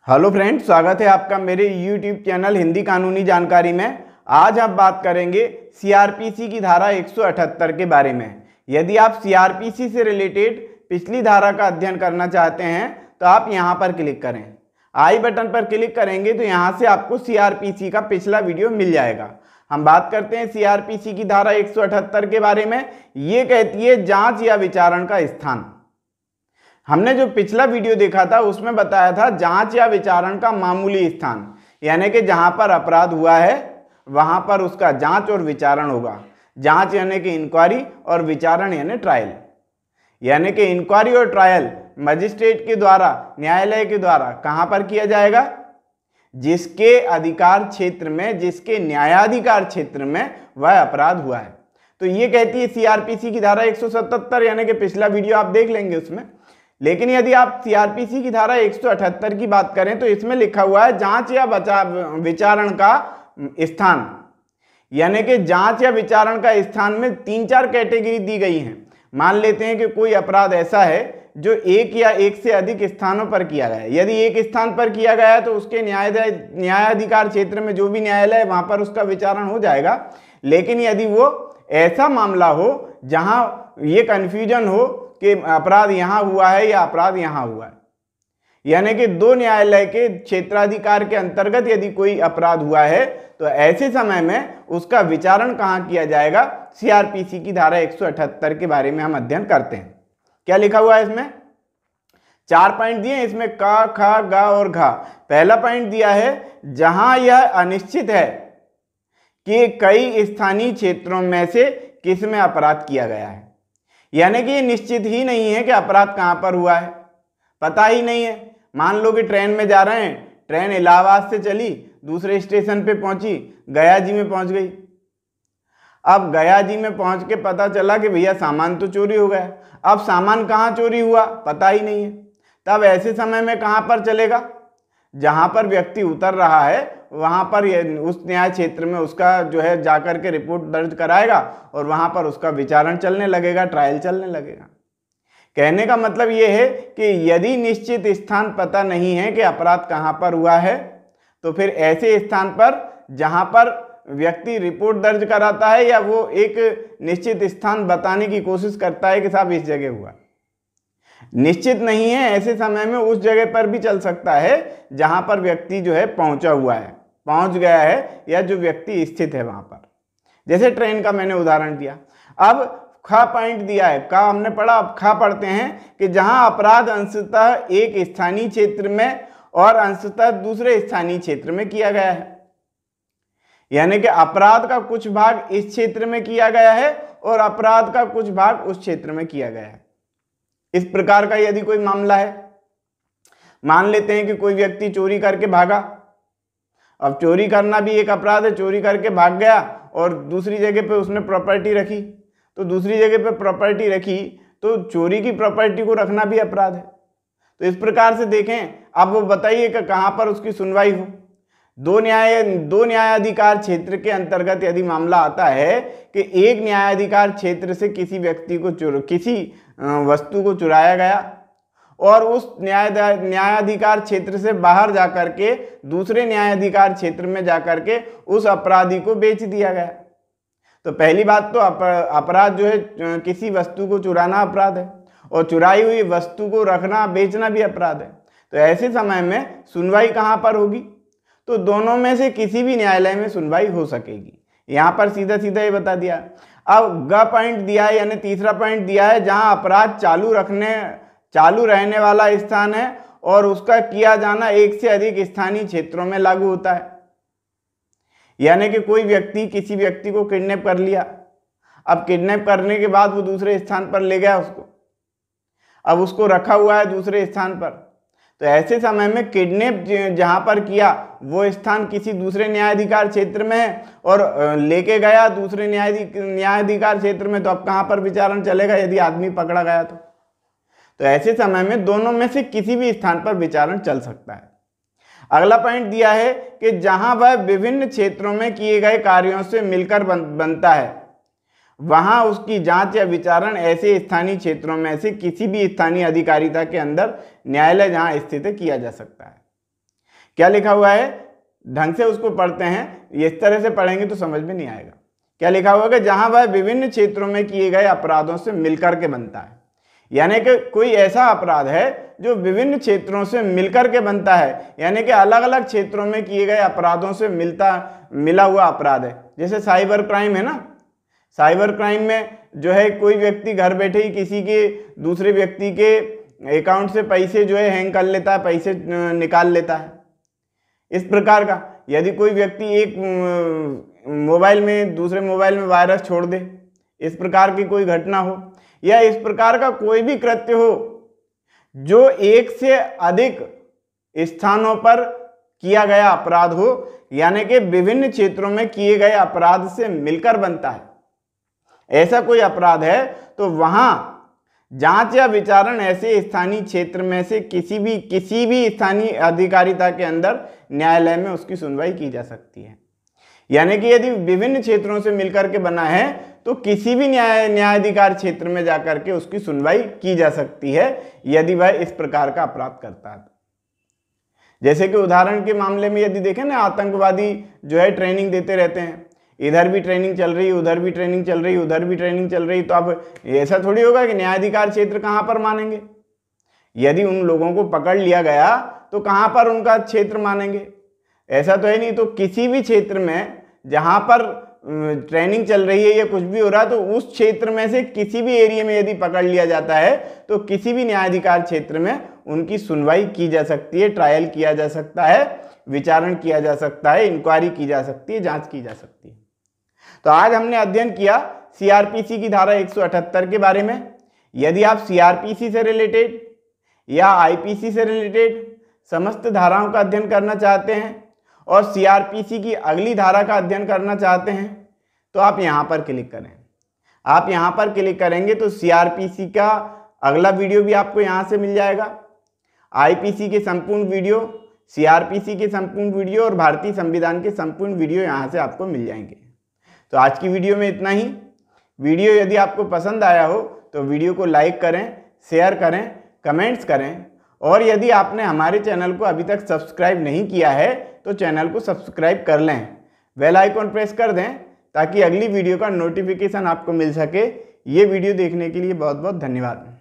Hello friends, स्वागत है आपका मेरे YouTube चैनल हिंदी कानूनी जानकारी में। आज हम बात करेंगे सीआरपीसी की धारा 178 के बारे में। यदि आप सीआरपीसी से रिलेटेड पिछली धारा का अध्ययन करना चाहते हैं तो आप यहां पर क्लिक करें। आई बटन पर क्लिक करेंगे तो यहां से आपको सीआरपीसी का पिछला वीडियो मिल जाएगा। हम बात करते हैं सीआरपीसी की धारा 178 के बारे में। ये कहती है जांच या विचारण का स्थान। हमने जो पिछला वीडियो देखा था उसमें बताया था जांच या विचारण का मामूली स्थान, यानी कि जहां पर अपराध हुआ है वहां पर उसका जांच और विचारण होगा। जांच यानी कि इंक्वायरी और विचारण यानी ट्रायल। यानी कि इंक्वायरी और ट्रायल मजिस्ट्रेट के द्वारा, न्यायालय के द्वारा कहां पर किया जाएगा? जिसके अधिकार क्षेत्र में, जिसके न्यायाधिकार क्षेत्र में वह अपराध हुआ है। तो ये कहती है सीआरपीसी की धारा 177, यानी कि पिछला वीडियो आप देख लेंगे उसमें। लेकिन यदि आप सीआरपीसी की धारा 178 की बात करें तो इसमें लिखा हुआ है जांच या विचारण का स्थान। यानी कि जांच या विचारण का स्थान में 3-4 कैटेगरी दी गई हैं। मान लेते हैं कि कोई अपराध ऐसा है जो एक या एक से अधिक स्थानों पर किया गया है। यदि एक स्थान पर किया गया है तो उसके न्यायाधिकार क्षेत्र में जो भी न्यायालय है वहां पर उसका विचारण हो जाएगा। लेकिन यदि वो ऐसा मामला हो जहां ये कंफ्यूजन हो कि अपराध यहां हुआ है या अपराध यहां हुआ है, यानी कि दो न्यायालय के क्षेत्राधिकार के अंतर्गत यदि कोई अपराध हुआ है तो ऐसे समय में उसका विचारण कहां किया जाएगा? सीआरपीसी की धारा 178 के बारे में हम अध्ययन करते हैं। क्या लिखा हुआ है इसमें? 4 पॉइंट दिए इसमें, का, खा, गा और घा। पहला पॉइंट दिया है जहां यह अनिश्चित है कि कई स्थानीय क्षेत्रों में से किस में अपराध किया गया है। यानी कि ये निश्चित ही नहीं है कि अपराध कहां पर हुआ है, पता ही नहीं है। मान लो कि ट्रेन में जा रहे हैं, ट्रेन इलाहाबाद से चली, दूसरे स्टेशन पे पहुंची, गया जी में पहुंच गई। अब गया जी में पहुंच के पता चला कि भैया सामान तो चोरी हो गया। अब सामान कहां चोरी हुआ पता ही नहीं है। तब ऐसे समय में कहां पर चलेगा? जहां पर व्यक्ति उतर रहा है वहां पर उस न्याय क्षेत्र में उसका जो है जाकर के रिपोर्ट दर्ज कराएगा और वहां पर उसका विचारण चलने लगेगा, ट्रायल चलने लगेगा। कहने का मतलब ये है कि यदि निश्चित स्थान पता नहीं है कि अपराध कहां पर हुआ है तो फिर ऐसे स्थान पर जहां पर व्यक्ति रिपोर्ट दर्ज कराता है या वो एक निश्चित स्थान बताने की कोशिश करता है कि साहब इस जगह हुआ, निश्चित नहीं है, ऐसे समय में उस जगह पर भी चल सकता है जहां पर व्यक्ति जो है पहुंचा हुआ है, पहुंच गया है, या जो व्यक्ति स्थित है वहां पर। जैसे ट्रेन का मैंने उदाहरण दिया। अब खा पॉइंट दिया है, का हमने पढ़ा, अब खा पढ़ते हैं कि जहां अपराध अंशतः एक स्थानीय क्षेत्र में और अंशतः दूसरे स्थानीय क्षेत्र में किया गया है। यानी कि अपराध का कुछ भाग इस क्षेत्र में किया गया है और अपराध का कुछ भाग उस क्षेत्र में किया गया है। इस प्रकार का यदि कोई मामला है, मान लेते हैं कि कोई व्यक्ति चोरी करके भागा। अब चोरी करना भी एक अपराध है, चोरी करके भाग गया और दूसरी जगह पे उसने प्रॉपर्टी रखी। तो दूसरी जगह पे प्रॉपर्टी रखी तो चोरी की प्रॉपर्टी को रखना भी अपराध है। तो इस प्रकार से देखें। अब वो बताइए कि कहां पर उसकी सुनवाई हो। दो न्यायाधिकार क्षेत्र के अंतर्गत यदि मामला आता है कि एक न्यायाधिकार क्षेत्र से किसी व्यक्ति को किसी वस्तु को चुराया गया और उस न्यायाधिकार क्षेत्र से बाहर जाकर के दूसरे न्यायाधिकार क्षेत्र में जाकर के उस अपराधी को बेच दिया गया, तो पहली बात तो अपराध जो है किसी वस्तु को चुराना अपराध है और चुराई हुई वस्तु को रखना, बेचना भी अपराध है। तो ऐसे समय में सुनवाई कहां पर होगी? तो दोनों में से किसी भी न्यायालय में सुनवाई हो सकेगी। यहां पर सीधा सीधा ये बता दिया। अब ग पॉइंट दिया है, यानी तीसरा पॉइंट दिया है जहां अपराध चालू रहने वाला स्थान है और उसका किया जाना एक से अधिक स्थानीय क्षेत्रों में लागू होता है। यानी कि कोई व्यक्ति किसी व्यक्ति को किडनैप कर लिया। अब किडनैप करने के बाद वो दूसरे स्थान पर ले गया उसको, अब उसको रखा हुआ है दूसरे स्थान पर। तो ऐसे समय में किडनैप जहां पर किया वो स्थान किसी दूसरे न्यायाधिकार क्षेत्र में है और लेके गया दूसरे न्यायाधिकार क्षेत्र में, तो अब कहां पर विचारण चलेगा यदि आदमी पकड़ा गया तो ऐसे समय में दोनों में से किसी भी स्थान पर विचारण चल सकता है। अगला पॉइंट दिया है कि जहां वह विभिन्न क्षेत्रों में किए गए कार्यों से मिलकर बनता है वहां उसकी जांच या विचारण ऐसे स्थानीय क्षेत्रों में से किसी भी स्थानीय अधिकारिता के अंदर न्यायालय जहां स्थित है किया जा सकता है। क्या लिखा हुआ है, ढंग से उसको पढ़ते हैं, इस तरह से पढ़ेंगे तो समझ में नहीं आएगा। क्या लिखा हुआ है, जहां वह विभिन्न क्षेत्रों में किए गए अपराधों से मिलकर के बनता है। यानी कि कोई ऐसा अपराध है जो विभिन्न क्षेत्रों से मिलकर के बनता है, यानी कि अलग अलग क्षेत्रों में किए गए अपराधों से मिला हुआ अपराध है। जैसे साइबर क्राइम है ना, साइबर क्राइम में जो है कोई व्यक्ति घर बैठे ही किसी के दूसरे व्यक्ति के अकाउंट से पैसे जो है हैंग कर लेता है, पैसे निकाल लेता है। इस प्रकार का यदि कोई व्यक्ति एक मोबाइल में दूसरे मोबाइल में वायरस छोड़ दे, इस प्रकार की कोई घटना हो, या इस प्रकार का कोई भी कृत्य हो जो एक से अधिक स्थानों पर किया गया अपराध हो, यानी कि विभिन्न क्षेत्रों में किए गए अपराध से मिलकर बनता है, ऐसा कोई अपराध है तो वहां जांच या विचारण ऐसे स्थानीय क्षेत्र में से किसी भी स्थानीय अधिकारिता के अंदर न्यायालय में उसकी सुनवाई की जा सकती है। यानी कि यदि विभिन्न क्षेत्रों से मिलकर के बना है तो किसी भी न्यायाधिकार क्षेत्र में जाकर के उसकी सुनवाई की जा सकती है यदि वह इस प्रकार का अपराध करता है। जैसे कि उदाहरण के मामले में यदि देखें ना, आतंकवादी जो है ट्रेनिंग देते रहते हैं, इधर भी ट्रेनिंग चल रही, उधर भी ट्रेनिंग चल रही, उधर भी ट्रेनिंग चल रही, तो अब ऐसा थोड़ी होगा कि न्यायाधिकार क्षेत्र कहाँ पर मानेंगे। यदि उन लोगों को पकड़ लिया गया तो कहाँ पर उनका क्षेत्र मानेंगे, ऐसा तो है नहीं। तो किसी भी क्षेत्र में जहाँ पर ट्रेनिंग चल रही है या कुछ भी हो रहा है तो उस क्षेत्र में से किसी भी एरिया में यदि पकड़ लिया जाता है तो किसी भी न्यायाधिकार क्षेत्र में उनकी सुनवाई की जा सकती है, ट्रायल किया जा सकता है, विचारण किया जा सकता है, इंक्वायरी की जा सकती है, जांच की जा सकती है। तो आज हमने अध्ययन किया सीआरपीसी की धारा 178 के बारे में। यदि आप सीआरपीसी से रिलेटेड या आईपीसी से रिलेटेड समस्त धाराओं का अध्ययन करना चाहते हैं और सीआरपीसी की अगली धारा का अध्ययन करना चाहते हैं तो आप यहाँ पर क्लिक करें। आप यहाँ पर क्लिक करेंगे तो सीआरपीसी का अगला वीडियो भी आपको यहाँ से मिल जाएगा। आईपीसी के संपूर्ण वीडियो, सीआरपीसी के संपूर्ण वीडियो और भारतीय संविधान के संपूर्ण वीडियो यहाँ से आपको मिल जाएंगे। तो आज की वीडियो में इतना ही। वीडियो यदि आपको पसंद आया हो तो वीडियो को लाइक करें, शेयर करें, कमेंट्स करें, और यदि आपने हमारे चैनल को अभी तक सब्सक्राइब नहीं किया है तो चैनल को सब्सक्राइब कर लें, बेल आइकॉन प्रेस कर दें ताकि अगली वीडियो का नोटिफिकेशन आपको मिल सके। ये वीडियो देखने के लिए बहुत बहुत धन्यवाद।